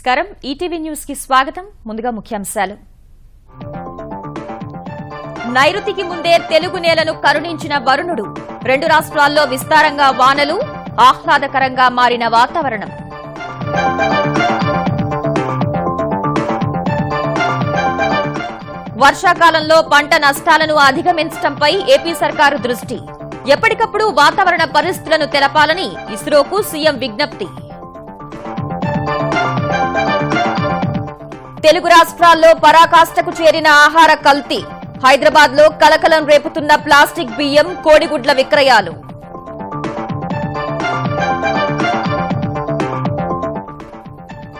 నమస్కారం ETV news కి స్వాగతం ముందుగా ముఖ్యాంశాలు నైరుతికి ముందే తెలుగు నేలను కరుణించిన వరుణుడు రెండు రాష్ట్రాల్లో విస్తారంగా వానలు ఆహ్లాదకరంగా మారిన వాతావరణం వర్షాకాలంలో పంట నష్టాలను అధిగమించడంపై ఏపీ సర్కారు దృష్టి ఎప్పటికప్పుడు వాతావరణ పరిస్థితులను తెలపాలని ఇస్రోకు సీఎం విజ్ఞప్తి తెలుగు రాష్ట్రాల్లో పరాకాష్ఠకు చేరిన ఆహార కల్తీ హైదరాబాద్ లో కలకలం రేపుతున్న ప్లాస్టిక్ బియ్యం కోడిగుడ్ల విక్రయాలు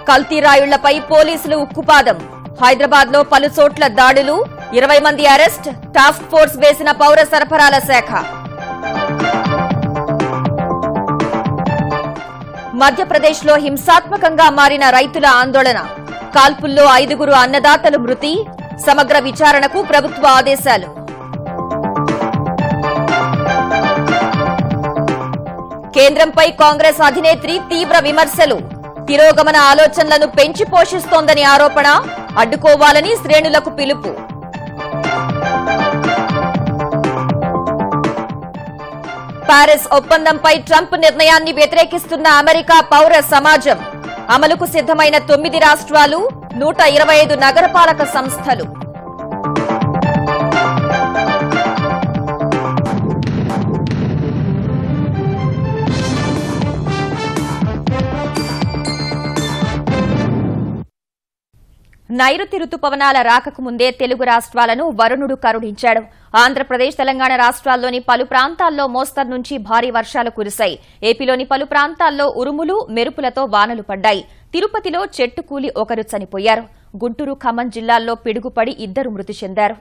కల్తీ రాయుళ్లపై పోలీసులు ఉక్కుపాదం హైదరాబాద్ లో పలు చోట్ల దాడులు 20 మంది అరెస్ట్ టాస్క్ ఫోర్స్ వేసిన పౌర సరఫరాల శాఖ మధ్యప్రదేశ్ లో హింసాత్మకంగా మారిన రైతుల ఆందోళన కాల్పుల్లో 5 అన్నదాతలు మృతి సమగ్ర విచారణకు ప్రభుత్వ ఆదేశాలు కేంద్రంపై కాంగ్రెస్ అధినేత్రి తీవ్ర విమర్శలు తిరోగమన ఆలోచనలను పెంచి పోషిస్తోందని ఆరోపణ అడ్డుకోవాలని శ్రేణులకు పిలుపు పారిస్ ఒప్పందంపై ట్రంప్ నిర్ణయాన్ని వ్యతిరేకిస్తున్న అమెరికా పౌర సమాజం అమలుకు సిద్దమైన 9 రాష్ట్రాలు 125 నగరపాలక సంస్థలు నైరుతి రుతుపవనాల రాకకు ముందే తెలుగు రాష్ట్రాలను వరుణుడు కరుణించాడు ఆంధ్రప్రదేశ్ తెలంగాణ రాష్ట్రాల్లోని పలు ప్రాంతాల్లో మోస్తరు నుంచి భారీ వర్షాలు కురిశాయి ఏపీలోని పలు ప్రాంతాల్లో ఉరుములు మెరుపులతో వానలు పడ్డాయి తిరుపతిలో చెట్టు కూలి ఒకరు చనిపోయారు గుంటూరు ఖమ్మం జిల్లాల్లో పిడుగుపడి 2 మృతి చెందారు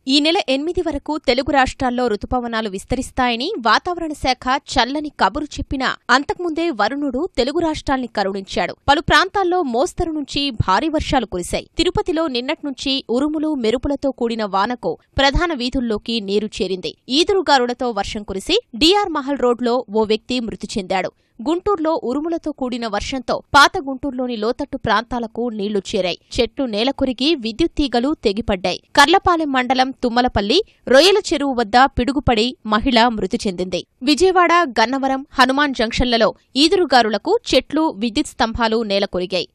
ఈ నెల 8 వరకు తెలుగు రాష్ట్రాల్లో రుతుపవనాలు విస్తరిస్తాయని వాతావరణ శాఖ చల్లని కబురు చెప్పినా అంతకుముందే వరుణుడు తెలుగు రాష్ట్రాల్ని కరుణించాడు పలు ప్రాంతాల్లో మోస్తరు నుంచి భారీ వర్షాలు కురిశాయి తిరుపతిలో నిన్నట్నుంచి ఉరుములు మెరుపులతో కూడిన వానకు ప్రధాన వీధుల్లోకి నీరు చేరింది ఈదురుగాలులతో వర్షం కురిసి డీఆర్ మహల్ రోడ్లో ఓ వ్యక్తి మృతి చెందాడు గుంటూరులో ఉరుములతో కూడిన వర్షంతో పాత గుంటూరులోని లోతట్టు ప్రాంతాలకు నీళ్లు చేరాయి చెట్లు నేలకొరిగి విద్యుత్ తీగలు తెగిపడ్డాయి కర్లపాలెం మండలం తుమ్మలపల్లి రొయ్యల చెరువు వద్ద పిడుగుపడి మహిళ మృతి చెందింది విజయవాడ గన్నవరం హనుమాన్ జంక్షన్లలో ఈదురుగాలులకు చెట్లు విద్యుత్ స్తంభాలు నేలకొరిగాయి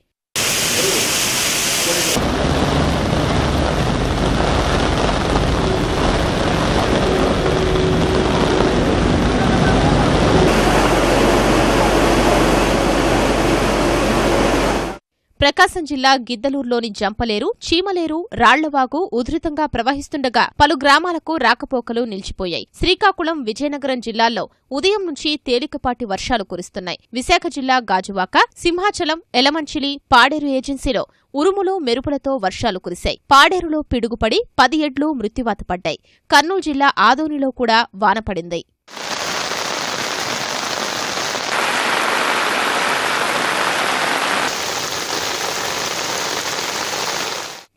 ప్రకాశం జిల్లా గిద్దలూరులోని జంపలేరు చీమలేరు రాళ్లవాగు ఉధృతంగా ప్రవహిస్తుండగా పలు గ్రామాలకు రాకపోకలు నిలిచిపోయాయి శ్రీకాకుళం విజయనగరం జిల్లాల్లో ఉదయం నుంచి తేలికపాటి వర్షాలు కురుస్తున్నాయి విశాఖ జిల్లా గాజువాక సింహాచలం ఎలమంచిలి పాడేరు ఏజెన్సీలో ఉరుములు మెరుపులతో వర్షాలు కురిశాయి పాడేరులో పిడుగుపడి 10 ఎడ్లు మృత్యువాత పడ్డాయి కర్నూలు జిల్లా ఆదోనిలో కూడా వాన పడింది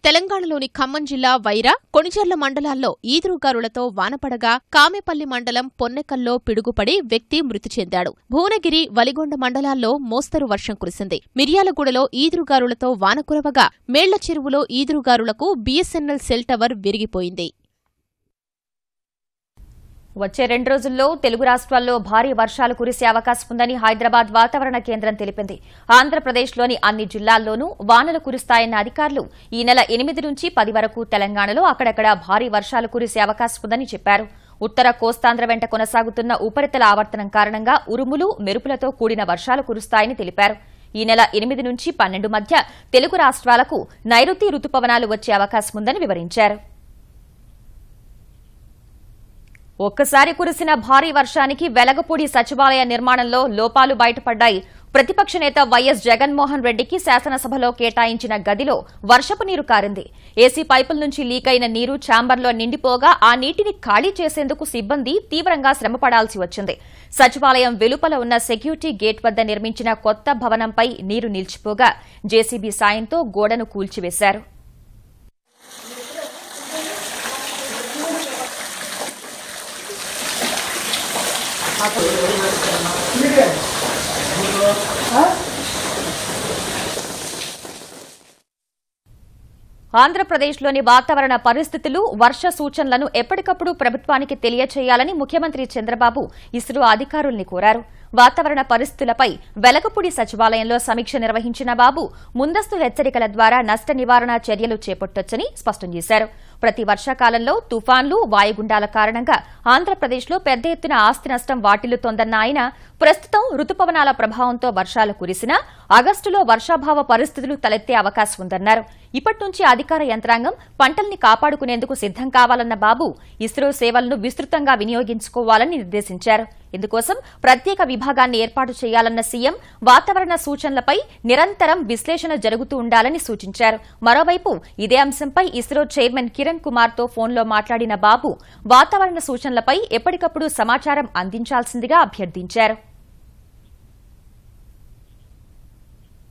తెలంగాణలోని ఖమ్మం జిల్లా వైరా కొణిజర్ల మండలాల్లో ఈదురుగాలులతో వానపడగా కామెపల్లి మండలం పొన్నెకల్లో పిడుగుపడి వ్యక్తి మృతి చెందాడు భువనగిరి వలిగొండ మండలాల్లో మోస్తరు వర్షం కురిసింది మిర్యాలగూడలో ఈదురుగాలులతో వాన కురవగా మేళ్ల చెరువులో ఈదురుగాలులకు బీఎస్ఎన్ఎల్ సెల్ టవర్ విరిగిపోయింది వచ్చే 2 రోజుల్లో తెలుగు రాష్ట్రాల్లో భారీ వర్షాలు కురిసే అవకాశం ఉందని హైదరాబాద్ వాతావరణ కేంద్రం తెలిపింది ఆంధ్రప్రదేశ్లోని అన్ని జిల్లాల్లోనూ వానలు కురుస్తాయన్న అధికారులు ఈ నెల 8 నుంచి 10 వరకు తెలంగాణలో అక్కడక్కడ భారీ వర్షాలు కురిసే అవకాశం ఉందని చెప్పారు ఉత్తర కోస్తాంధ్ర వెంట కొనసాగుతున్న ఉపరితల ఆవర్తనం కారణంగా ఉరుములు మెరుపులతో కూడిన వర్షాలు కురుస్తాయని తెలిపారు ఈ నెల 8 నుంచి 12 మధ్య తెలుగు రాష్ట్రాలకు నైరుతి రుతుపవనాలు వచ్చే అవకాశం ఉందని వివరించారు ఒక్కసారి కురిసిన భారీ వర్షానికి వెలగపూడి సచివాలయ నిర్మాణంలో లోపాలు బయటపడ్డాయి ప్రతిపక్ష నేత వైఎస్ జగన్మోహన్ రెడ్డికి శాసనసభలో కేటాయించిన గదిలో వర్షపు నీరు కారింది ఏసీ పైపుల నుంచి లీకైన నీరు ఛాంబర్లో నిండిపోగా ఆ నీటిని ఖాళీ చేసేందుకు సిబ్బంది తీవ్రంగా శ్రమపడాల్సి వచ్చింది సచివాలయం వెలుపల ఉన్న సెక్యూరిటీ గేట్ వద్ద నిర్మించిన కొత్త భవనంపై నీరు నిలిచిపోగా జేసీబీ సాయంతో గోడను కూల్చివేశారు Huh? ఆంధ్రప్రదేశ్లోని వాతావరణ పరిస్థితులు, వర్ష సూచనలను ఎప్పటికప్పుడు ప్రభుత్వానికి తెలియచేయాలని ముఖ్యమంత్రి చంద్రబాబు ఇస్రో అధికారుల్ని కోరారు. వాతావరణ పరిస్థితులపై వెలగపూడి సచివాలయంలో సమీక్ష నిర్వహించిన బాబు ముందస్తు హెచ్చరికల ద్వారా నష్ట నివారణ చర్యలు చేపట్టొచ్చని స్పష్టం చేశారు. ప్రతి వర్షాకాలంలో తుఫాన్లు, వాయుగుండాల కారణంగా ఆంధ్రప్రదేశ్లో పెద్ద ఎత్తున ఆస్తి నష్టం వాటిల్లుతోందన్న ఆయన ప్రస్తుతం రుతుపవనాల ప్రభావంతో వర్షాలు కురిసినా ఆగస్టులో వర్షాభావ పరిస్థితులు తలెత్తే అవకాశం ఉందన్నారు. ఇప్పటి నుంచి అధికార యంత్రాంగం పంటల్ని కాపాడుకునేందుకు సిద్దం కావాలన్న బాబు ఇస్రో సేవలను విస్తృతంగా వినియోగించుకోవాలని నిర్దేశించారు. ఇందుకోసం ప్రత్యేక విభాగాన్ని ఏర్పాటు చేయాలన్న సీఎం వాతావరణ సూచనలపై నిరంతరం విశ్లేషణ జరుగుతూ ఉండాలని సూచించారు. మరోవైపు ఇదే అంశంపై ఇస్రో చైర్మన్ కిరణ్ కుమార్తో ఫోన్లో మాట్లాడిన బాబు వాతావరణ సూచనలపై ఎప్పటికప్పుడు సమాచారం అందించాల్సిందిగా అభ్యర్థించారు.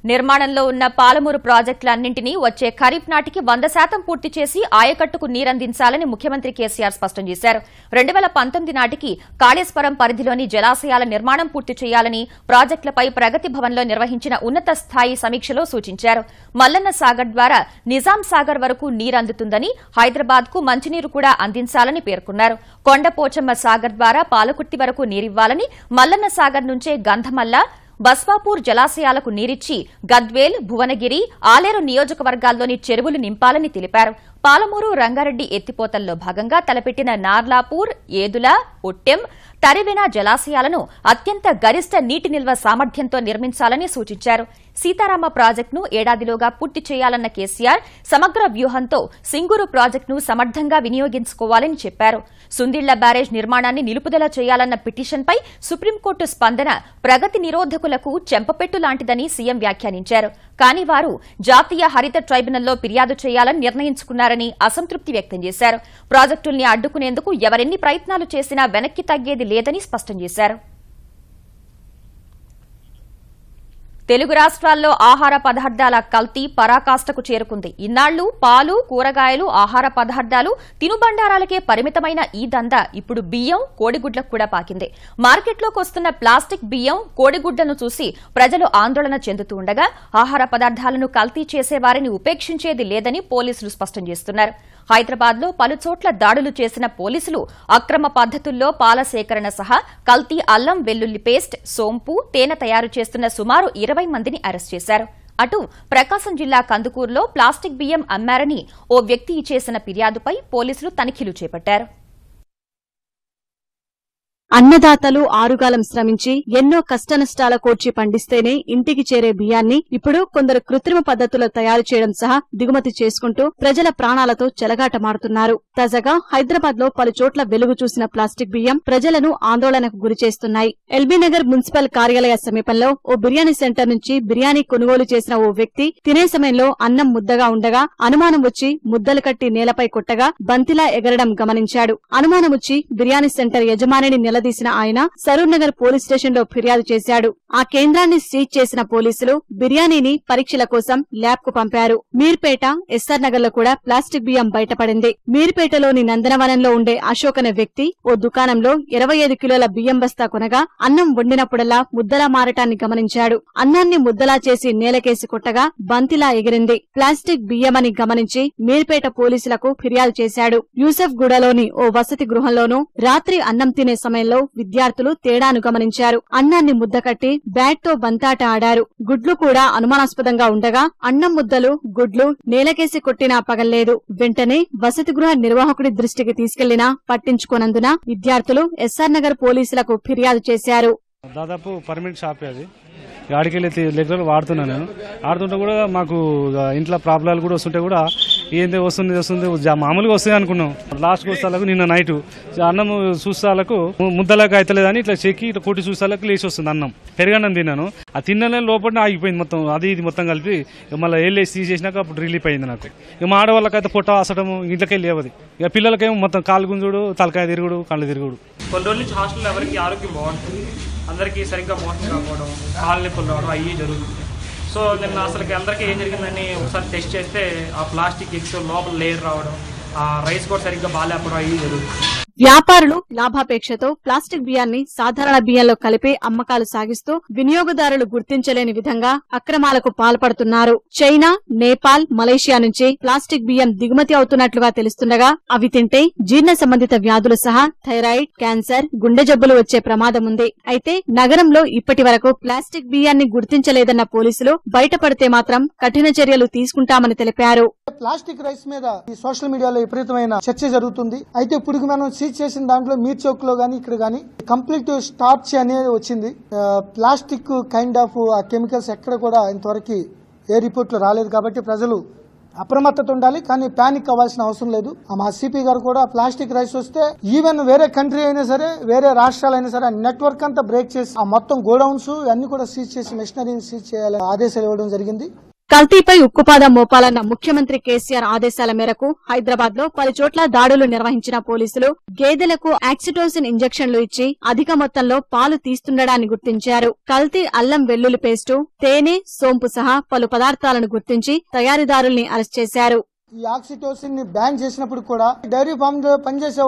నిర్మాణంలో ఉన్న పాలమూరు ప్రాజెక్టులన్నింటినీ వచ్చే ఖరీఫ్ నాటికి 100% పూర్తి చేసి ఆయకట్టుకు నీరందించాలని ముఖ్యమంత్రి కేసీఆర్ స్పష్టం చేశారు. 2019 నాటికి కాళేశ్వరం పరిధిలోని జలాశయాల నిర్మాణం పూర్తి చేయాలని ప్రాజెక్టులపై ప్రగతి భవన్లో నిర్వహించిన ఉన్నత స్థాయి సమీక్షలో సూచించారు. మల్లన్న సాగర్ ద్వారా నిజాం సాగర్ వరకు నీరందుతుందని, హైదరాబాద్కు మంచినీరు కూడా అందించాలని పేర్కొన్నారు. కొండపోచమ్మ సాగర్ ద్వారా పాలకుర్తి వరకు నీరివ్వాలని, మల్లన్న సాగర్ నుంచే గంధమల్ల, బస్వాపూర్ జలాశయాలకు నీరిచ్చి గద్వేల్, భువనగిరి, ఆలేరు నియోజకవర్గాల్లోని చెరువులు నింపాలని తెలిపారు. పాలమూరు, రంగారెడ్డి ఎత్తిపోతల్లో భాగంగా తలపెట్టిన నార్లాపూర్, ఏదుల, ఒట్టెం, తరివెన జలాశయాలను అత్యంత గరిష్ట నీటి నిల్వ సామర్థ్యంతో నిర్మించాలని సూచించారు. సీతారామ ప్రాజెక్టును ఏడాదిలోగా పూర్తి చేయాలన్న కేసీఆర్ సమగ్ర వ్యూహంతో సింగూరు ప్రాజెక్టును సమర్థంగా వినియోగించుకోవాలని చెప్పారు. సుందిళ్ల బ్యారేజ్ నిర్మాణాన్ని నిలుపుదల చేయాలన్న పిటిషన్పై సుప్రీంకోర్టు స్పందన ప్రగతి నిరోధకులకు చెంపపెట్టు లాంటిదని సీఎం వ్యాఖ్యానించారు. కానీ వారు జాతీయ హరిత ట్రైబ్యునల్లో ఫిర్యాదు చేయాలని నిర్ణయించుకున్నారని అసంతృప్తి వ్యక్తం చేశారు. ప్రాజెక్టుల్ని అడ్డుకునేందుకు ఎవరెన్ని ప్రయత్నాలు చేసినా వెనక్కి తగ్గేది లేదని స్పష్టం చేశారు. తెలుగు రాష్ట్రాల్లో ఆహార పదార్థాల కల్తీ పరాకాష్ఠకు చేరుకుంది. ఇన్నాళ్లు పాలు, కూరగాయలు, ఆహార పదార్థాలు, తినుబండారాలకే పరిమితమైన ఈ దందా ఇప్పుడు బియ్యం, కోడిగుడ్లకు కూడా పాకింది. మార్కెట్లోకి వస్తున్న ప్లాస్టిక్ బియ్యం, కోడిగుడ్లను చూసి ప్రజలు ఆందోళన చెందుతూ ఉండగా ఆహార పదార్థాలను కల్తీ చేసేవారిని ఉపేక్షించేది లేదని పోలీసులు స్పష్టం చేస్తున్నారు. హైదరాబాద్లో పలుచోట్ల దాడులు చేసిన పోలీసులు అక్రమ పద్దతుల్లో పాల సేకరణ సహా కల్తీ అల్లం వెల్లుల్లి పేస్ట్, సోంపు, తేనె తయారు చేస్తున్న సుమారు 20 మందిని అరెస్ట్ చేశారు. అటు ప్రకాశం జిల్లా కందుకూరులో ప్లాస్టిక్ బియ్యం అమ్మారని ఓ వ్యక్తి చేసిన ఫిర్యాదుపై పోలీసులు తనిఖీలు చేపట్టారు. అన్నదాతలు ఆరుగాలం శ్రమించి ఎన్నో కష్టనష్టాల కోర్చి పండిస్తేనే ఇంటికి చేరే బియ్యాన్ని ఇప్పుడు కొందరు కృత్రిమ పద్ధతుల్లో తయారు చేయడం సహా దిగుమతి చేసుకుంటూ ప్రజల ప్రాణాలతో చెలగాటమాడుతున్నారు. తాజాగా హైదరాబాద్ లో పలుచోట్ల వెలుగు చూసిన ప్లాస్టిక్ బియ్యం ప్రజలను ఆందోళనకు గురిచేస్తున్నాయి. ఎల్బీనగర్ మున్సిపల్ కార్యాలయ సమీపంలో ఓ బిర్యానీ సెంటర్ నుంచి బిర్యానీ కొనుగోలు చేసిన ఓ వ్యక్తి తినే సమయంలో అన్నం ముద్దగా ఉండగా అనుమానం వచ్చి ముద్దలు కట్టి నేలపై కొట్టగా బంతిలా ఎగరడం గమనించాడు. అనుమానం వచ్చి బిర్యానీ సెంటర్ యజమానిని తీసిన ఆయన సరూర్ నగర్ పోలీస్ స్టేషన్ లో ఫిర్యాదు చేశాడు. ఆ కేంద్రాన్ని సీజ్ చేసిన పోలీసులు బిర్యానీని పరీక్షల కోసం ల్యాబ్ కు పంపారు. మీర్పేట, ఎస్ఆర్ నగర్ లో కూడా ప్లాస్టిక్ బియ్యం బయటపడింది. మీర్పేటలోని నందనవనంలో ఉండే అశోక్ అనే వ్యక్తి ఓ దుకాణంలో 25 కిలోల బియ్యం బస్తా కొనగా అన్నం వండినప్పుడల్లా ముద్దలా మారటాన్ని గమనించాడు. అన్నాన్ని ముద్దలా చేసి నేలకేసి కొట్టగా బంతిలా ఎగిరింది. ప్లాస్టిక్ బియ్యమని గమనించి మీర్పేట పోలీసులకు ఫిర్యాదు చేశాడు. యూసఫ్ గూడలోని ఓ వసతి గృహంలోనూ రాత్రి అన్నం తినే సమయంలో విద్యార్థులు తేడాను గమనించారు. అన్నాన్ని ముద్దకట్టి బ్యాట్ తో బంతాట ఆడారు. గుడ్లు కూడా అనుమానాస్పదంగా ఉండగా అన్నం ముద్దలు, గుడ్లు నేలకేసి కొట్టినా పగల్లేదు. వెంటనే వసతి గృహ నిర్వాహకుడి దృష్టికి తీసుకెళ్లినా పట్టించుకోనందున విద్యార్థులు ఎస్ఆర్ నగర్ పోలీసులకు ఫిర్యాదు చేశారు. దాదాపు పర్మనెంట్ షాప్ అది, ఆడికెళ్ళి రెగ్యులర్ వాడుతున్నాను. నేను ఆడుతుంటే కూడా మాకు ఇంట్లో ప్రాబ్లాలు కూడా వస్తుంటే కూడా ఏంది వస్తుంది మామూలుగా వస్తుంది అనుకున్నాం. లాస్ట్ వస్తాలకు నిన్న నైట్ అన్నం చూస్తాలకు ముద్దలకు అవుతలేదని ఇట్లా చెక్కి ఇట్లా కొట్టి చూస్తాలకు లేచి వస్తుంది అన్నం. పెరుగన్నం తిన్నాను. ఆ తిన్న లోపల ఆగిపోయింది మొత్తం, అది ఇది మొత్తం కలిపి మళ్ళీ వెళ్ళేసి తీసేసినాక అప్పుడు రిలీఫ్ అయింది నాకు. ఇక మా ఆడవాళ్ళకైతే పొట్ట అసటము ఇంట్లోకి లేవది. ఇక పిల్లలకేమో మొత్తం కాలు గుంజుడు, తలకాయ తిరుగుడు, కళ్ళు తిరుగుడు. కొన్ని రోజుల నుంచి హాస్టల్లో ఎవరికి ఆరోగ్యం బాగుంటుంది, అందరికీ సరిగ్గా మోషన్ కాకపోవడం, కాళ్ళు నొప్పులు రావడం అవి జరుగుతుంది. సో నిన్న అసలుకి అందరికీ ఏం జరిగిందని ఒకసారి టెస్ట్ చేస్తే ఆ ప్లాస్టిక్ ఎగ్స్ లోపల లేయర్ రావడం, ఆ రైస్ కూడా సరిగ్గా బాగాలేకపోవడం అవి జరుగుతుంది. వ్యాపారులు లాభాపేక్షతో ప్లాస్టిక్ బియ్యాన్ని సాధారణ బియ్యంలో కలిపి అమ్మకాలు సాగిస్తూ వినియోగదారులు గుర్తించలేని విధంగా అక్రమాలకు పాల్పడుతున్నారు. చైనా, నేపాల్, మలేషియా నుంచి ప్లాస్టిక్ బియ్యం దిగుమతి అవుతున్నట్లుగా తెలుస్తుండగా అవి తింటే జీర్ణ సంబంధిత వ్యాధులు సహా థైరాయిడ్, క్యాన్సర్, గుండె జబ్బులు వచ్చే ప్రమాదం ఉంది. అయితే నగరంలో ఇప్పటి వరకు ప్లాస్టిక్ బియ్యాన్ని గుర్తించలేదన్న పోలీసులు బయటపడితే మాత్రం కఠిన చర్యలు తీసుకుంటామని తెలిపారు. ప్లాస్టిక్ రైస్ మీద ఈ సోషల్ మీడియాలో విపరీతమైన చర్చ జరుగుతుంది. అయితే ఇప్పుడు మనం సీజ్ చేసిన దాంట్లో మీర్ చౌక్ లో గానీ ఇక్కడ గానీ కంప్లీట్ స్టార్చ్ అనేది వచ్చింది. ప్లాస్టిక్ కైండ్ ఆఫ్ ఆ కెమికల్స్ ఎక్కడ కూడా ఇంతవరకు ఏ రిపోర్ట్ లో రాలేదు. కాబట్టి ప్రజలు అప్రమత్తత ఉండాలి, కానీ పానిక్ అవ్వాల్సిన అవసరం లేదు. మా సిపి గారు కూడా ప్లాస్టిక్ రైస్ వస్తే ఈవెన్ వేరే కంట్రీ అయినా సరే, వేరే రాష్ట్రాలైనా సరే నెట్వర్క్ అంతా బ్రేక్ చేసి ఆ మొత్తం గోడౌన్స్ అన్ని కూడా సీజ్ చేసి మెషినరీని సీజ్ చేయాలని ఆదేశాలు ఇవ్వడం జరిగింది. కల్తీపై ఉక్కుపాదం మోపాలన్న ముఖ్యమంత్రి కేసీఆర్ ఆదేశాల మేరకు హైదరాబాద్ లో పలు చోట్ల దాడులు నిర్వహించిన పోలీసులు గేదెలకు ఆక్సిటోసిన్ ఇంజెక్షన్లు ఇచ్చి అధిక మొత్తంలో పాలు తీస్తుండడాన్ని గుర్తించారు. కల్తీ అల్లం వెల్లుల్లి పేస్టు, తేనె, సోంపు సహా పలు పదార్థాలను గుర్తించి తయారీదారుల్ని అరెస్ట్ చేశారు. ఈ ఆక్సిటోసిన్ ని బ్యాన్ చేసినప్పుడు కూడా డైరీ ఫామ్ లో పనిచేసే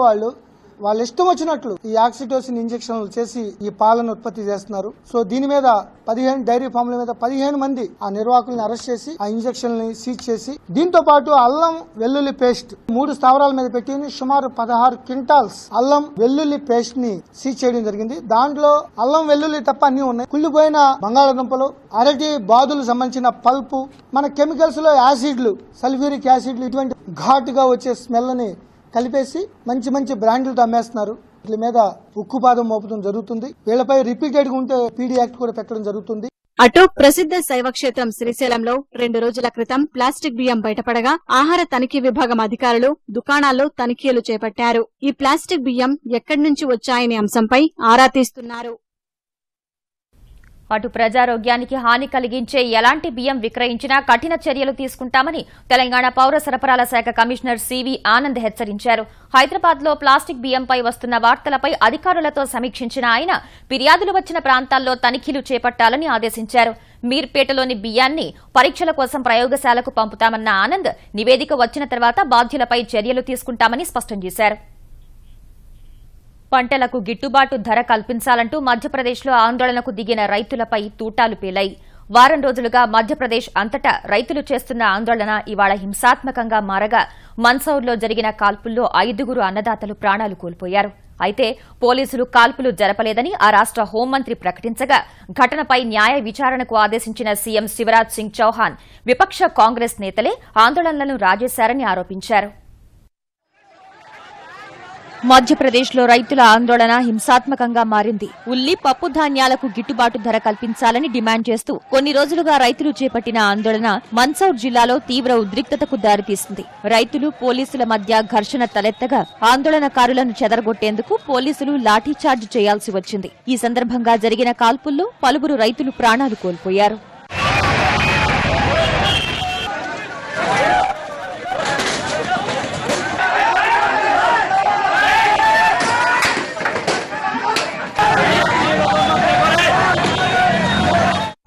వాళ్ళ ఇష్టం వచ్చినట్లు ఈ ఆక్సిటోసిన్ ఇంజెక్షన్లు చేసి ఈ పాలను ఉత్పత్తి చేస్తున్నారు. సో దీని మీద 15 డైరీ ఫామ్ల మీద 15 మంది ఆ నిర్వాహకులను అరెస్ట్ చేసి ఆ ఇంజెక్షన్లని సీజ్ చేసి, దీంతో పాటు అల్లం వెల్లుల్లి పేస్ట్ 3 స్థావరాల మీద పెట్టి సుమారు 16 క్వింటాల్స్ అల్లం వెల్లుల్లి పేస్ట్ ని సీజ్ చేయడం జరిగింది. దాంట్లో అల్లం వెల్లుల్లి తప్ప అన్ని ఉన్నాయి. కుళ్ళిపోయిన బంగాళాదుంపలు, అరటి బాదులు సంబంధించిన పల్పు, మన కెమికల్స్ లో యాసిడ్లు, సల్ఫ్యూరిక్ యాసిడ్లు, ఇటువంటి ఘాటుగా వచ్చే స్మెల్ ని కలిపేసి మంచి మంచి బ్రాండ్లతో అమ్మేస్తున్నారు. వీళ్ళ మీద ఉక్కుపాదం మోపడం జరుగుతుంది. వీళ్లపై రిపీటెడ్ గా ఉంటే పీడీ యాక్ట్ కూడా పెట్టడం జరుగుతుంది. అటు ప్రసిద్ధ శైవక్షేత్రం శ్రీశైలంలో 2 రోజుల క్రితం ప్లాస్టిక్ బియ్యం బయటపడగా ఆహార తనిఖీ విభాగం అధికారులు దుకాణాల్లో తనిఖీలు చేపట్టారు. ఈ ప్లాస్టిక్ బియ్యం ఎక్కడి నుంచి వచ్చాయనే అంశంపై ఆరా తీస్తున్నారు. అటు ప్రజారోగ్యానికి హాని కలిగించే ఎలాంటి బియ్యం విక్రయించినా కఠిన చర్యలు తీసుకుంటామని తెలంగాణ పౌర సరఫరాల శాఖ కమిషనర్ సివి ఆనంద్ హెచ్చరించారు. హైదరాబాద్ లో ప్లాస్టిక్ బియ్యంపై వస్తున్న వార్తలపై అధికారులతో సమీక్షించిన ఆయన ఫిర్యాదులు వచ్చిన ప్రాంతాల్లో తనిఖీలు చేపట్టాలని ఆదేశించారు. మీర్పేటలోని బియ్యాన్ని పరీక్షల కోసం ప్రయోగశాలకు పంపుతామన్న ఆనంద్ నివేదిక వచ్చిన తర్వాత బాధ్యులపై చర్యలు తీసుకుంటామని స్పష్టం చేశారు. పంటలకు గిట్టుబాటు ధర కల్పించాలంటూ మధ్యప్రదేశ్లో ఆందోళనకు దిగిన రైతులపై తూటాలు పేలాయి. వారం రోజులుగా మధ్యప్రదేశ్ అంతటా రైతులు చేస్తున్న ఆందోళన ఇవాళ హింసాత్మకంగా మారగా మన్సౌర్లో జరిగిన కాల్పుల్లో 5 అన్నదాతలు ప్రాణాలు కోల్పోయారు. అయితే పోలీసులు కాల్పులు జరపలేదని ఆ రాష్ట హోంమంత్రి ప్రకటించగా ఘటనపై న్యాయ విచారణకు ఆదేశించిన సీఎం శివరాజ్ సింగ్ చౌహాన్ విపక్ష కాంగ్రెస్ నేతలే ఆందోళనలను రాజేశారని ఆరోపించారు. మధ్యప్రదేశ్లో రైతుల ఆందోళన హింసాత్మకంగా మారింది. ఉల్లి, పప్పు ధాన్యాలకు గిట్టుబాటు ధర కల్పించాలని డిమాండ్ చేస్తూ కొన్ని రోజులుగా రైతులు చేపట్టిన ఆందోళన మన్సౌర్ జిల్లాలో తీవ్ర ఉద్రిక్తతకు దారితీసింది. రైతులు, పోలీసుల మధ్య ఘర్షణ తలెత్తగా ఆందోళనకారులను చెదరగొట్టేందుకు పోలీసులు లాఠీచార్జ్ చేయాల్సి వచ్చింది. ఈ సందర్భంగా జరిగిన కాల్పుల్లో పలువురు రైతులు ప్రాణాలు కోల్పోయారు.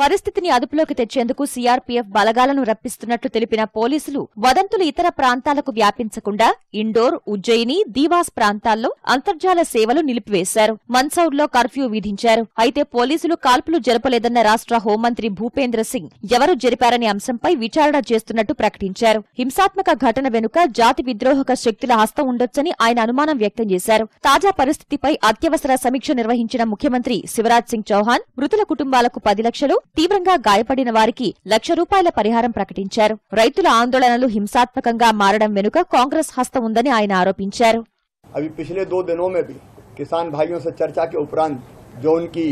పరిస్థితిని అదుపులోకి తెచ్చేందుకు సీఆర్పీఎఫ్ బలగాలను రప్పిస్తున్నట్లు తెలిపిన పోలీసులు వదంతులు ఇతర ప్రాంతాలకు వ్యాపించకుండా ఇండోర్, ఉజ్జయిని, దీవాస్ ప్రాంతాల్లో అంతర్జాల సేవలు నిలిపివేశారు. మన్సౌర్లో కర్ఫ్యూ విధించారు. అయితే పోలీసులు కాల్పులు జరపలేదన్న రాష్ట్ర హోంమంత్రి భూపేంద్ర సింగ్ ఎవరు జరిపారనే అంశంపై విచారణ చేస్తున్నట్టు ప్రకటించారు. హింసాత్మక ఘటన వెనుక జాతి విద్రోహక శక్తుల హస్తం ఉండొచ్చని ఆయన అనుమానం వ్యక్తం చేశారు. తాజా పరిస్థితిపై అత్యవసర సమీక్ష నిర్వహించిన ముఖ్యమంత్రి శివరాజ్ సింగ్ చౌహాన్ మృతుల కుటుంబాలకు 10 లక్షలు, తీవ్రంగా గాయపడిన వారికి ₹1,00,000 పరిహారం ప్రకటించారు. రైతుల ఆందోళనలు హింసాత్మకంగా మారడం వెనుక కాంగ్రెస్ హస్తం ఉందని ఆయన ఆరోపించారు. अभी पिछले 2 दिनों में भी किसान भाइयों से चर्चा के उपरांत जो उनकी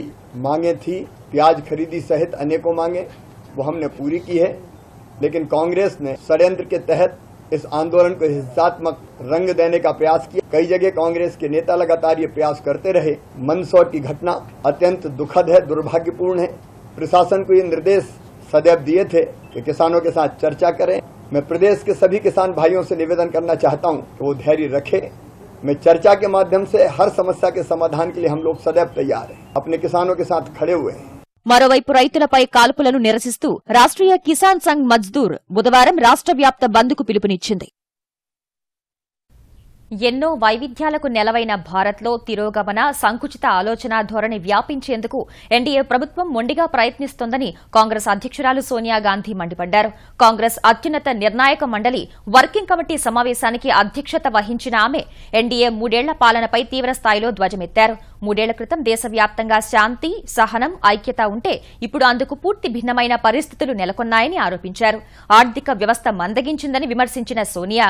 मांगे थी, प्याज खरीदी सहित अनेकों मांगे, वो हमने पूरी की है। लेकिन कांग्रेस ने षड्यंत्र के तहत इस आंदोलन को हिंसात्मक रंग देने का प्रयास किया। कई जगह कांग्रेस के नेता लगातार ये प्रयास करते रहे। मंदसौर की घटना अत्यंत दुखद है, दुर्भाग्यपूर्ण है। प्रशासन को ये निर्देश सदैव दिए थे कि किसानों के साथ चर्चा करें। मैं प्रदेश के सभी किसान भाइयों से निवेदन करना चाहता हूं कि वो धैर्य रखें। मैं चर्चा के माध्यम से हर समस्या के समाधान के लिए हम लोग सदैव तैयार हैं, अपने किसानों के साथ खड़े हुए हैं। మరోవైపు రైతులపై కాల్పులను నిరసిస్తూ రాష్ట్రీయ కిసాన్ సంఘ్ మజ్దూర్ బుధవారం రాష్ట్ర వ్యాప్త బంద్కు పిలుపునిచ్చింది. ఎన్నో వైవిధ్యాలకు నెలవైన భారత్లో తిరోగమన సంకుచిత ఆలోచన ధోరణి వ్యాపించేందుకు ఎన్డీఏ ప్రభుత్వం మొండిగా ప్రయత్నిస్తోందని కాంగ్రెస్ అధ్యక్షురాలు సోనియా గాంధీ మండిపడ్డారు. కాంగ్రెస్ అత్యున్నత నిర్ణాయక మండలి వర్కింగ్ కమిటీ సమావేశానికి అధ్యక్షత వహించిన ఆమె ఎన్డీఏ 3 ఏళ్ల పాలనపై తీవ్రస్థాయిలో ధ్వజమెత్తారు. 3 ఏళ్ల క్రితం దేశవ్యాప్తంగా శాంతి, సహనం, ఐక్యత ఉంటే ఇప్పుడు అందుకు పూర్తి భిన్నమైన పరిస్థితులు నెలకొన్నాయని ఆరోపించారు. ఆర్థిక వ్యవస్థ మందగించిందని విమర్శించిన సోనియా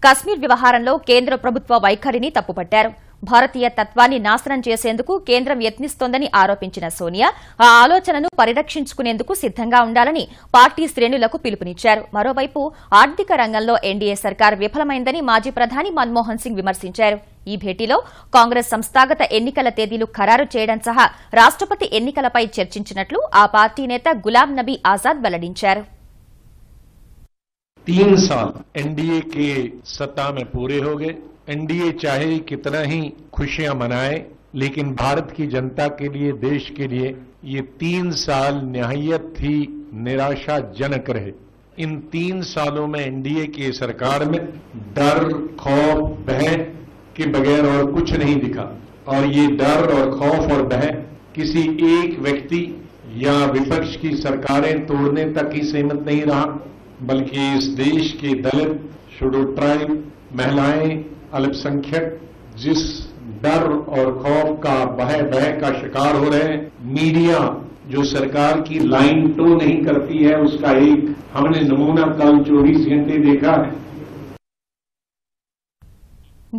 కశ్మీర్ వ్యవహారంలో కేంద్ర ప్రభుత్వ వైఖరిని తప్పుపట్టారు. భారతీయ తత్వాన్ని నాశనం చేసేందుకు కేంద్రం యత్నిస్తోందని ఆరోపించిన సోనియా ఆ ఆలోచనను పరిరక్షించుకునేందుకు సిద్దంగా ఉండాలని పార్టీ శ్రేణులకు పిలుపునిచ్చారు. మరోవైపు ఆర్థిక రంగంలో ఎన్డీఏ సర్కార్ విఫలమైందని మాజీ ప్రధాని మన్మోహన్ సింగ్ విమర్శించారు. ఈ భేటీలో కాంగ్రెస్ సంస్థాగత ఎన్నికల తేదీలు ఖరారు చేయడం సహా రాష్ట్రపతి ఎన్నికలపై చర్చించినట్లు ఆ పార్టీ నేత గులాం నబీ ఆజాద్ వెల్లడించారు. 3 साल एनडीए के सत्ता में पूरे हो गए। एनडीए चाहे कितना ही खुशियां मनाए, लेकिन भारत की जनता के लिए, देश के लिए ये 3 साल निहायत ही निराशाजनक रहे। इन 3 सालों में एनडीए की सरकार में डर, खौफ, भय के बगैर और कुछ नहीं दिखा। और ये डर और खौफ और भय किसी एक व्यक्ति या विपक्ष की सरकारें तोड़ने तक ही सीमित नहीं रहा, बल्कि इस देश के दलित, शेड्यूल्ड ट्राइब, महिलाएं, अल्पसंख्यक जिस डर और खौफ का, भय का शिकार हो रहे हैं, मीडिया जो सरकार की लाइन टो नहीं करती है, उसका एक हमने नमूना कल 24 घंटे देखा है।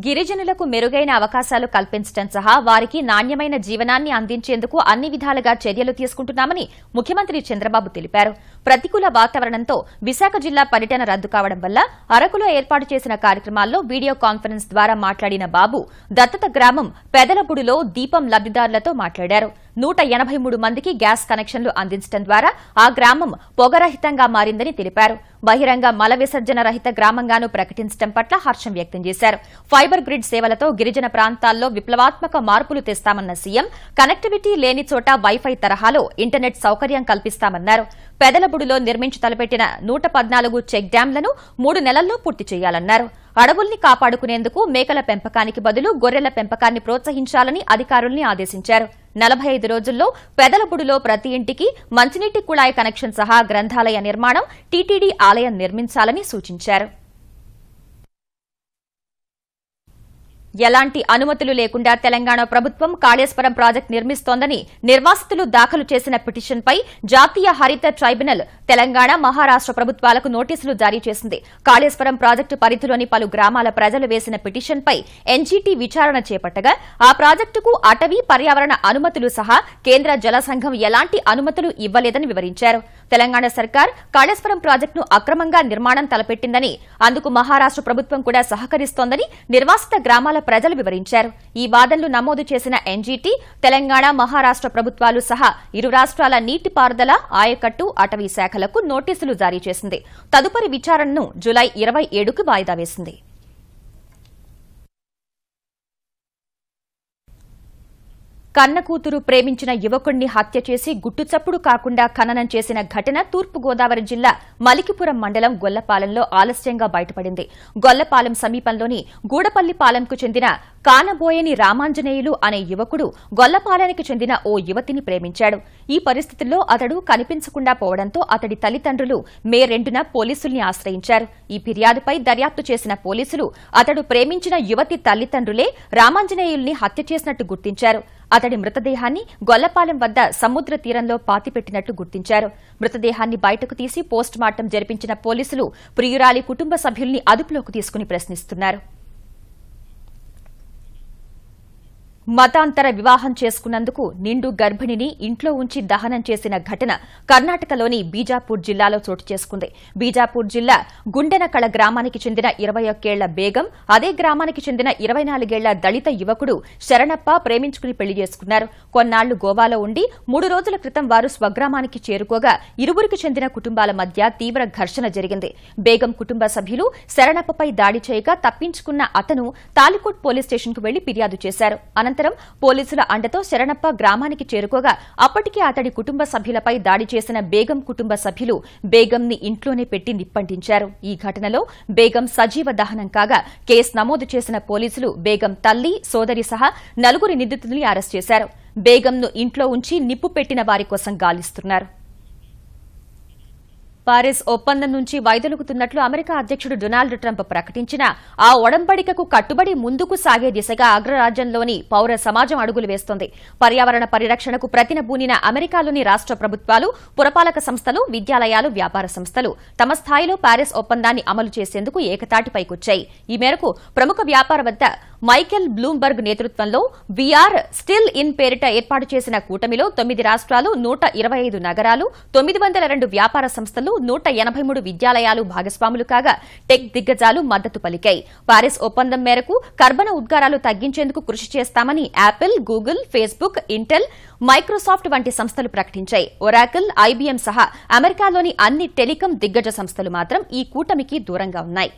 గిరిజనులకు మెరుగైన అవకాశాలు కల్పించడం సహా వారికి నాణ్యమైన జీవనాన్ని అందించేందుకు అన్ని విధాలుగా చర్యలు తీసుకుంటున్నామని ముఖ్యమంత్రి చంద్రబాబు తెలిపారు. ప్రతికూల వాతావరణంతో విశాఖ జిల్లా పర్యటన రద్దు కావడం వల్ల అరకులో ఏర్పాటు చేసిన కార్యక్రమాల్లో వీడియో కాన్ఫరెన్స్ ద్వారా మాట్లాడిన బాబు దత్తత గ్రామం పెదలబుడిలో దీపం లబ్దిదారులతో మాట్లాడారు. 183 మందికి గ్యాస్ కనెక్షన్లు అందించడం ద్వారా ఆ గ్రామం పొగరహితంగా మారిందని తెలిపారు. బహిరంగ మల విసర్జన రహిత గ్రామంగాను ప్రకటించడం పట్ల హర్షం వ్యక్తం చేశారు. ఫైబర్ గ్రిడ్ సేవలతో గిరిజన ప్రాంతాల్లో విప్లవాత్మక మార్పులు తెస్తామన్న సీఎం కనెక్టివిటీ లేని చోట వైఫై తరహాలో ఇంటర్నెట్ సౌకర్యం కల్పిస్తామన్నారు. పెదలబుడిలో నిర్మించి తలపెట్టిన 114 చెక్ డ్యాంలను 3 నెలల్లో పూర్తి చేయాలన్నారు. అడవుల్ని కాపాడుకునేందుకు మేకల పెంపకానికి బదులు గొర్రెల పెంపకాన్ని ప్రోత్సహించాలని అధికారుల్ని ఆదేశించారు. 45 రోజుల్లో పెదలబుడిలో ప్రతి ఇంటికి మంచినీటి కుళాయి కనెక్షన్ సహా గ్రంథాలయ నిర్మాణం, టీటీడీ ఆలయం నిర్మించాలని సూచించారు. ఎలాంటి అనుమతులు లేకుండా తెలంగాణ ప్రభుత్వం కాళేశ్వరం ప్రాజెక్టు నిర్మిస్తోందని నిర్వాసితులు దాఖలు చేసిన పిటిషన్పై జాతీయ హరిత ట్రైబ్యునల్ తెలంగాణ, మహారాష్ట ప్రభుత్వాలకు నోటీసులు జారీ చేసింది. కాళేశ్వరం ప్రాజెక్టు పరిధిలోని పలు గ్రామాల ప్రజలు వేసిన పిటిషన్పై ఎన్జీటీ విచారణ చేపట్టగా ఆ ప్రాజెక్టుకు అటవీ, పర్యావరణ అనుమతులు సహా కేంద్ర జల సంఘం ఎలాంటి అనుమతులు ఇవ్వలేదని వివరించారు. తెలంగాణ సర్కార్ కాళేశ్వరం ప్రాజెక్టును అక్రమంగా నిర్మాణం తలపెట్టిందని, అందుకు మహారాష్ట ప్రభుత్వం కూడా సహకరిస్తోందని నిర్వాసిత గ్రామాల ప్రజలు వివరించారు. ఈ వాదనలు నమోదు చేసిన ఎన్జీటీ తెలంగాణ, మహారాష్ట ప్రభుత్వాలు సహా ఇరు రాష్ట్రాల నీటిపారుదల, ఆయకట్టు, అటవీ శాఖలకు నోటీసులు జారీ చేసింది. తదుపరి విచారణను జులై 27కు వాయిదా వేసింది. కన్న కూతురు ప్రేమించిన యువకుడిని హత్య చేసి గుట్టుచప్పుడు కాకుండా ఖననం చేసిన ఘటన తూర్పుగోదావరి జిల్లా మలికిపురం మండలం గొల్లపాలెంలో ఆలస్యంగా బయటపడింది. గొల్లపాలెం సమీపంలోని గూడపల్లిపాలెంకు చెందిన కానబోయని రామాంజనేయులు అనే యువకుడు గొల్లపాలెనికి చెందిన ఓ యువతిని ప్రేమించాడు. ఈ పరిస్థితుల్లో అతడు కనిపించకుండా పోవడంతో అతడి తల్లిదండ్రులు మే 2న పోలీసుల్ని ఆశ్రయించారు. ఈ ఫిర్యాదుపై దర్యాప్తు చేసిన పోలీసులు అతడు ప్రేమించిన యువతి తల్లిదండ్రులే రామాంజనేయుల్ని హత్య చేసినట్టు గుర్తించారు. అతడి మృతదేహాన్ని గొల్లపాలెం వద్ద సముద్ర తీరంలో పాతిపెట్టినట్టు గుర్తించారు. మృతదేహాన్ని బయటకు తీసి పోస్టుమార్టం జరిపించిన పోలీసులు ప్రియురాలి కుటుంబ సభ్యుల్ని అదుపులోకి తీసుకుని ప్రశ్నిస్తున్నారు. మతాంతర వివాహం చేసుకున్నందుకు నిండు గర్భిణిని ఇంట్లో ఉంచి దహనం చేసిన ఘటన కర్ణాటకలోని బీజాపూర్ జిల్లాలో చోటు చేసుకుంది. బీజాపూర్ జిల్లా గుండెనకళ గ్రామానికి చెందిన 21 ఏళ్ల బేగం, అదే గ్రామానికి చెందిన 24 ఏళ్ల దళిత యువకుడు శరణప్ప ప్రేమించుకుని పెళ్లి చేసుకున్నారు. కొన్నాళ్లు గోవాలో ఉండి 3 రోజుల క్రితం వారు స్వగ్రామానికి చేరుకోగా ఇరువురికి చెందిన కుటుంబాల మధ్య తీవ్ర ఘర్షణ జరిగింది. బేగం కుటుంబ సభ్యులు శరణప్పపై దాడి చేయగా తప్పించుకున్న అతను తాలికోట్ పోలీస్ స్టేషన్కు వెళ్లి ఫిర్యాదు చేశారు. అనంతరం అనంతరం పోలీసుల అండతో శరణప్ప గ్రామానికి చేరుకోగా అప్పటికే అతడి కుటుంబ సభ్యులపై దాడి చేసిన బేగం కుటుంబ సభ్యులు బేగంని ఇంట్లోనే పెట్టి నిప్పంటించారు. ఈ ఘటనలో బేగం సజీవ దహనం కాగా కేసు నమోదు చేసిన పోలీసులు బేగం తల్లి, సోదరి సహా 4 నిందితుల్ని అరెస్ట్ చేశారు. బేగంను ఇంట్లో ఉంచి నిప్పు పెట్టిన వారి కోసం గాలిస్తున్నారు. పారిస్ ఒప్పందం నుంచి వైదొలుగుతున్నట్లు అమెరికా అధ్యక్షుడు డొనాల్డ్ ట్రంప్ ప్రకటించినా ఆ ఒడంబడికకు కట్టుబడి ముందుకు సాగే దిశగా అగ్రరాజ్యంలోని పౌర సమాజం అడుగులు వేస్తోంది. పర్యావరణ పరిరక్షణకు ప్రతినబూనిన అమెరికాలోని రాష్ట ప్రభుత్వాలు, పురపాలక సంస్థలు, విద్యాలయాలు, వ్యాపార సంస్థలు తమ స్థాయిలో పారిస్ ఒప్పందాన్ని అమలు చేసేందుకు ఏకతాటిపైకొచ్చాయి. ఈ మేరకు ప్రముఖ వ్యాపారవేత్త మైకెల్ బ్లూంబర్గ్ నేతృత్వంలో వీఆర్ స్టిల్ ఇన్ పేరిట ఏర్పాటు చేసిన కూటమిలో 9 రాష్ట్రాలు, 125 నగరాలు, 902 వ్యాపార సంస్థలు, 183 విద్యాలయాలు భాగస్వాములు కాగా టెక్ దిగ్గజాలు మద్దతు పలికాయి. పారిస్ ఒప్పందం మేరకు కర్బన ఉద్గారాలు తగ్గించేందుకు కృషి చేస్తామని Apple, Google, Facebook, Intel, Microsoft వంటి సంస్థలు ప్రకటించాయి. ఒరాకిల్, ఐబీఎం సహా అమెరికాలోని అన్ని టెలికాం దిగ్గజ సంస్థలు మాత్రం ఈ కూటమికి దూరంగా ఉన్నాయి.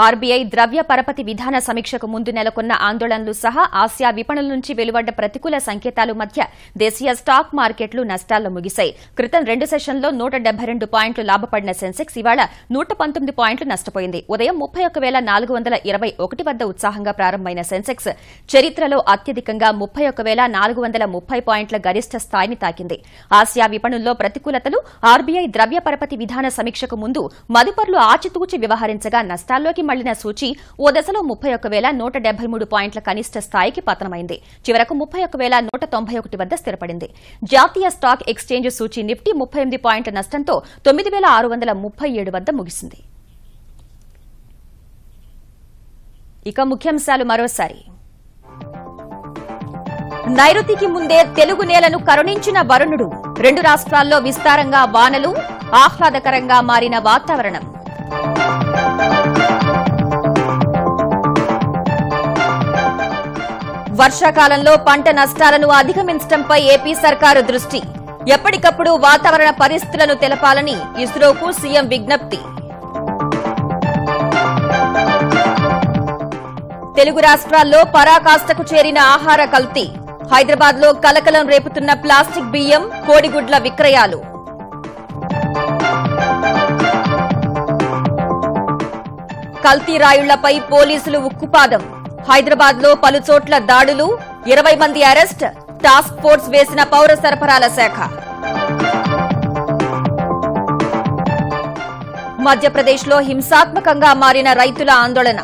ఆర్బీఐ ద్రవ్య పరపతి విధాన సమీక్షకు ముందు నెలకొన్న ఆందోళనలు సహా ఆసియా విపణుల నుంచి వెలువడ్డ ప్రతికూల సంకేతాల మధ్య దేశీయ స్టాక్ మార్కెట్లు నష్టాల్లో ముగిశాయి. క్రితం 2 సెషన్లలో 172 పాయింట్లు లాభపడిన సెన్సెక్స్ ఇవాళ 119 పాయింట్లు నష్టపోయింది. ఉదయం 31,421 వద్ద ఉత్సాహంగా ప్రారంభమైన సెన్సెక్స్ చరిత్రలో అత్యధికంగా 31,430 పాయింట్ల గరిష్ట స్థాయిని తాకింది. ఆసియా విపణుల్లో ప్రతికూలతలు ఆర్బీఐ ద్రవ్య పరపతి విధాన సమీక్షకు ముందు మదుపర్లు ఆచితూచి వ్యవహరించగా నష్టాల్లోకి మళ్లిన సూచీ ఓ దశలో 31,173 పాయింట్ల కనిష్ట స్థాయికి పతనమైంది. చివరకు 31,191 వద్ద స్థిరపడింది. జాతీయ స్టాక్ ఎక్స్చేంజ్ సూచీ నిఫ్టీ 38 పాయింట్ల నష్టంతో 9,637 వద్ద ముగిసింది. ఇక ముఖ్యాంశాలు మరోసారి. నైరుతికి ముందే తెలుగు నేలను కరుణించిన వరుణుడు. 2 రాష్ట్రాల్లో విస్తారంగా వానలు, ఆహ్లాదకరంగా మారిన వాతావరణం. వర్షాకాలంలో పంట నష్టాలను అధిగమించడంపై ఏపీ సర్కారు దృష్టి. ఎప్పటికప్పుడు వాతావరణ పరిస్థితులను తెలపాలని ఇస్రోకు సీఎం విజ్ఞప్తి. తెలుగు రాష్ట్రాల్లో పరాకాష్ఠకు చేరిన ఆహార కల్తీ. హైదరాబాద్లో కలకలం రేపుతున్న ప్లాస్టిక్ బియ్యం, కోడిగుడ్ల విక్రయాలు. కల్తీ రాయుళ్లపై పోలీసులు ఉక్కుపాదం. హైదరాబాద్లో పలుచోట్ల దాడులు, 20 మంది అరెస్ట్. టాస్క్ ఫోర్స్ వేసిన పౌర సరఫరాల శాఖ. మధ్యప్రదేశ్లో హింసాత్మకంగా మారిన రైతుల ఆందోళన.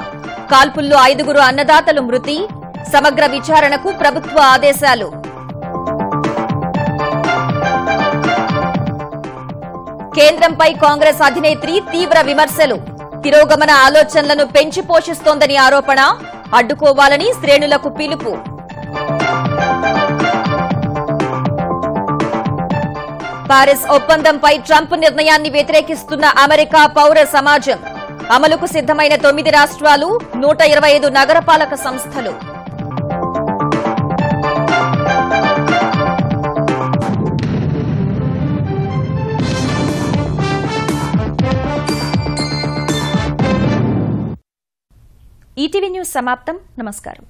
కాల్పుల్లో 5 అన్నదాతలు మృతి. సమగ్ర విచారణకు ప్రభుత్వ ఆదేశాలు. కేంద్రంపై కాంగ్రెస్ అధినేత్రి తీవ్ర విమర్శలు. తిరోగమన ఆలోచనలను పెంచి పోషిస్తోందని ఆరోపణ. అడ్డుకోవాలని శ్రేణులకు పిలుపు. పారిస్ ఒప్పందంపై ట్రంప్ నిర్ణయాన్ని వ్యతిరేకిస్తున్న అమెరికా పౌర సమాజం. అమలుకు సిద్దమైన 9 రాష్ట్రాలు, 125 నగరపాలక సంస్థలు. ఈటీవీ న్యూస్ సమాప్తం. నమస్కారం.